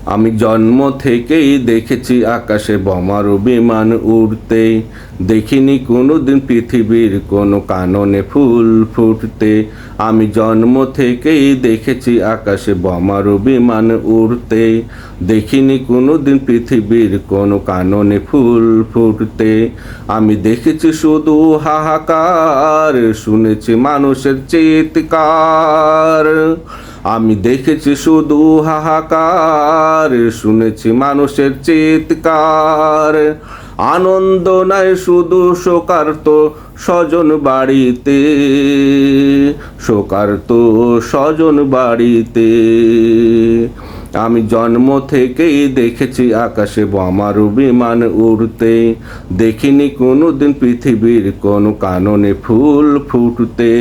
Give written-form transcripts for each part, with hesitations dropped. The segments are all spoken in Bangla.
আমি জন্ম থেকেই দেখেছি আকাশে বোমার বিমান উড়তে, দেখিনি কোনোদিন পৃথিবীর কোনো কাননে ফুল ফুটতে। আমি জন্ম থেকেই দেখেছি আকাশে বোমার বিমান উড়তে, দেখিনি কোনোদিন পৃথিবীর কোনো কাননে ফুল ফুটতে। আমি দেখেছি শুধু হাহাকার, শুনেছি মানুষের চিৎকার। আমি দেখেছি শুধু হাহাকার, শুনেছি মানুষের চিৎকার। আনন্দ নাই শুধু শোকার্ত স্বজন বাড়িতে, শোকার্ত স্বজন বাড়িতে। আমি জন্ম থেকেই দেখেছি আকাশে বোমার বিমান উড়তে, দেখিনি কোনোদিন পৃথিবীর কোনো কাননে ফুল ফুটতে।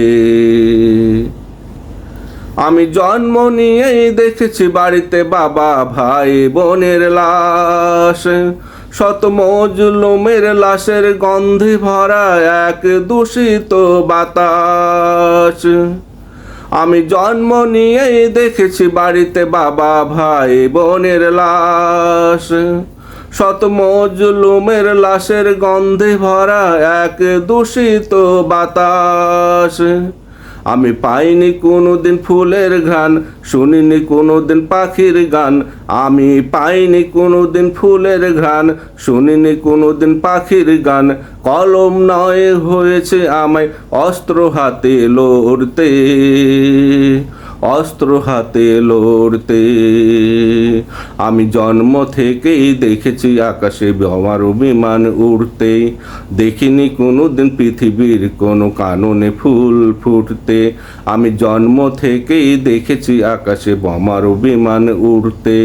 আমি জন্ম নিয়েই দেখেছি বাড়িতে বাবা ভাই বোনের লাশ, শত মজলুমের লাশের গন্ধে ভরা এক দূষিত বাতাস। আমি জন্ম নিয়েই দেখেছি বাড়িতে বাবা ভাই বোনের লাশ, শত মজলুমের লাশের গন্ধে ভরা এক দূষিত বাতাস। আমি পাইনি কোনোদিন ফুলের ঘ্রাণ, শুনিনি কোনোদিন পাখির গান। আমি পাইনি কোনোদিন ফুলের ঘ্রাণ, শুনিনি কোনোদিন পাখির গান। কলম নয় হয়েছে আমায় অস্ত্র হাতে লড়তে, অস্ত্র হাতে লড়তে। আমি জন্ম থেকেই দেখেছি আকাশে বোমার বিমান উড়তে, দেখিনি কোনোদিন পৃথিবীর কোনো কাননে ফুল ফুটতে। আমি জন্ম থেকেই দেখেছি আকাশে বোমার বিমান উড়তে,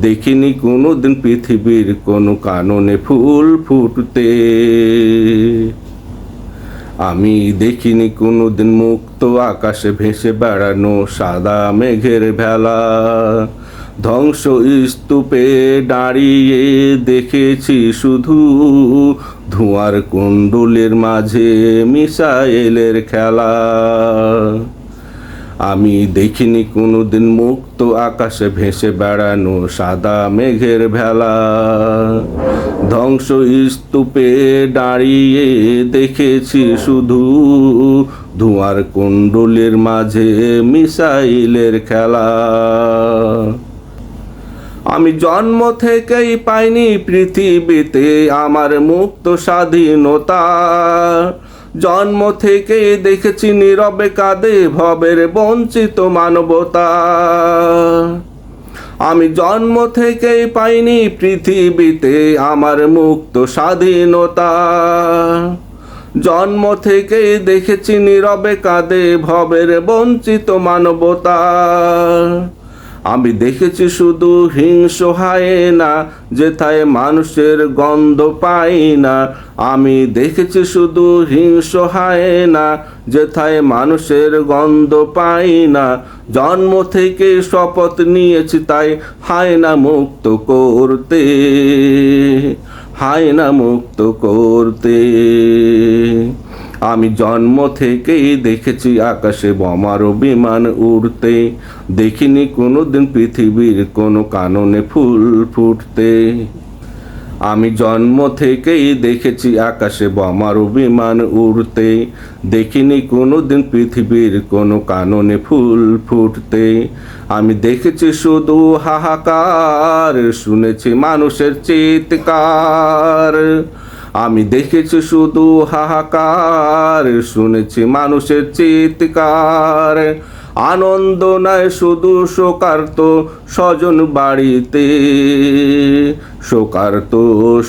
দেখিনি কোনোদিন পৃথিবীর কোনো কাননে ফুল ফুটতে। আমি দেখিনি কোনোদিন মুক্ত আকাশে ভেসে বেড়ানো সাদা মেঘের ভেলা। ধ্বংস স্তূপে দাঁড়িয়ে দেখেছি শুধু ধোঁয়ার কুণ্ডলের মাঝে মিসাইলের খেলা। আমি দেখিনি কোনোদিন মুক্ত আকাশে ভেসে বেড়ানো সাদা মেঘের ভেলা। ধ্বংস স্তূপে দাঁড়িয়ে দেখেছি শুধু ধোঁয়ার কুণ্ডলের মাঝে মিসাইলের খেলা। আমি জন্ম থেকেই পাইনি পৃথিবীতে আমার মুক্ত স্বাধীনতা। জন্ম থেকেই দেখেছি নীরবে কাঁদে ভবের বঞ্চিত মানবতা। আমি জন্ম থেকেই পাইনি পৃথিবীতে আমার মুক্ত স্বাধীনতা। জন্ম থেকেই দেখেছি নীরবে কাঁদে ভবের বঞ্চিত মানবতা। আমি দেখেছি শুধু হিংস্র হায়েনা, যেথায় মানুষের গন্ধ পাই না। আমি দেখেছি শুধু হিংস্র হায়েনা, যেথায় মানুষের গন্ধ পাই না। জন্ম থেকে শপথ নিয়েছি তাই হায়না মুক্ত করতে, হায়না মুক্ত করতে। আমি জন্ম থেকেই দেখেছি আকাশে বোমার বিমান উড়তে, দেখিনি কোনোদিন পৃথিবীর কোনো কাননে ফুল ফুটতে। আমি জন্ম থেকেই দেখেছি আকাশে বোমার বিমান উড়তে, দেখিনি কোনোদিন পৃথিবীর কোনো কাননে ফুল ফুটতে। আমি দেখেছি শুধু হাহাকার, শুনেছি মানুষের চিৎকার। আমি দেখেছি শুধু হাহাকার, শুনেছি মানুষের চিৎকার। আনন্দ নাই শুধু শোকার্ত স্বজন বাড়িতে, শোকার্ত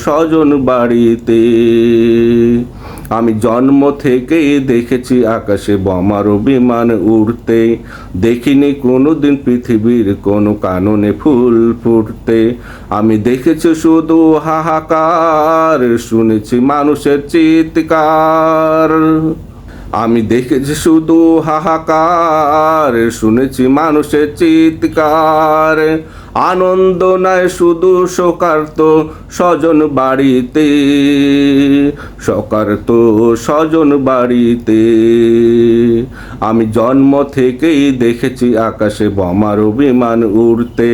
স্বজন বাড়িতে। আমি জন্ম থেকেই দেখেছি আকাশে বোমার বিমান উড়তে, দেখিনি কোনোদিন পৃথিবীর কোনো কাননে ফুল ফুটতে। আমি দেখেছি শুধু হাহাকার, শুনেছি মানুষের চিৎকার। আমি দেখেছি শুধু হাহাকার, শুনেছি মানুষের চিৎকার। আনন্দ নয় শুধু শোকার্ত স্বজন বাড়িতে, শোকার্ত স্বজন বাড়িতে। আমি জন্ম থেকেই দেখেছি আকাশে বোমার বিমান উড়তে,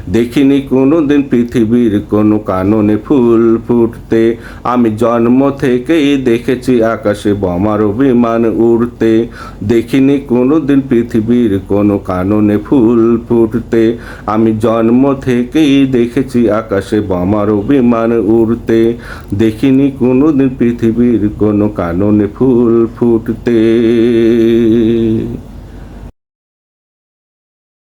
দেখিনি কোনোদিন পৃথিবীর কোনো কাননে ফুল ফুটতে। আমি জন্ম থেকেই দেখেছি আকাশে বোমার বিমান উড়তে, দেখিনি কোনোদিন পৃথিবীর কোনো কাননে ফুল ফুটতে। আমি জন্ম থেকেই দেখেছি আকাশে বোমার বিমান উড়তে, দেখিনি কোনোদিন পৃথিবীর কোনো কাননে ফুল ফুটতে।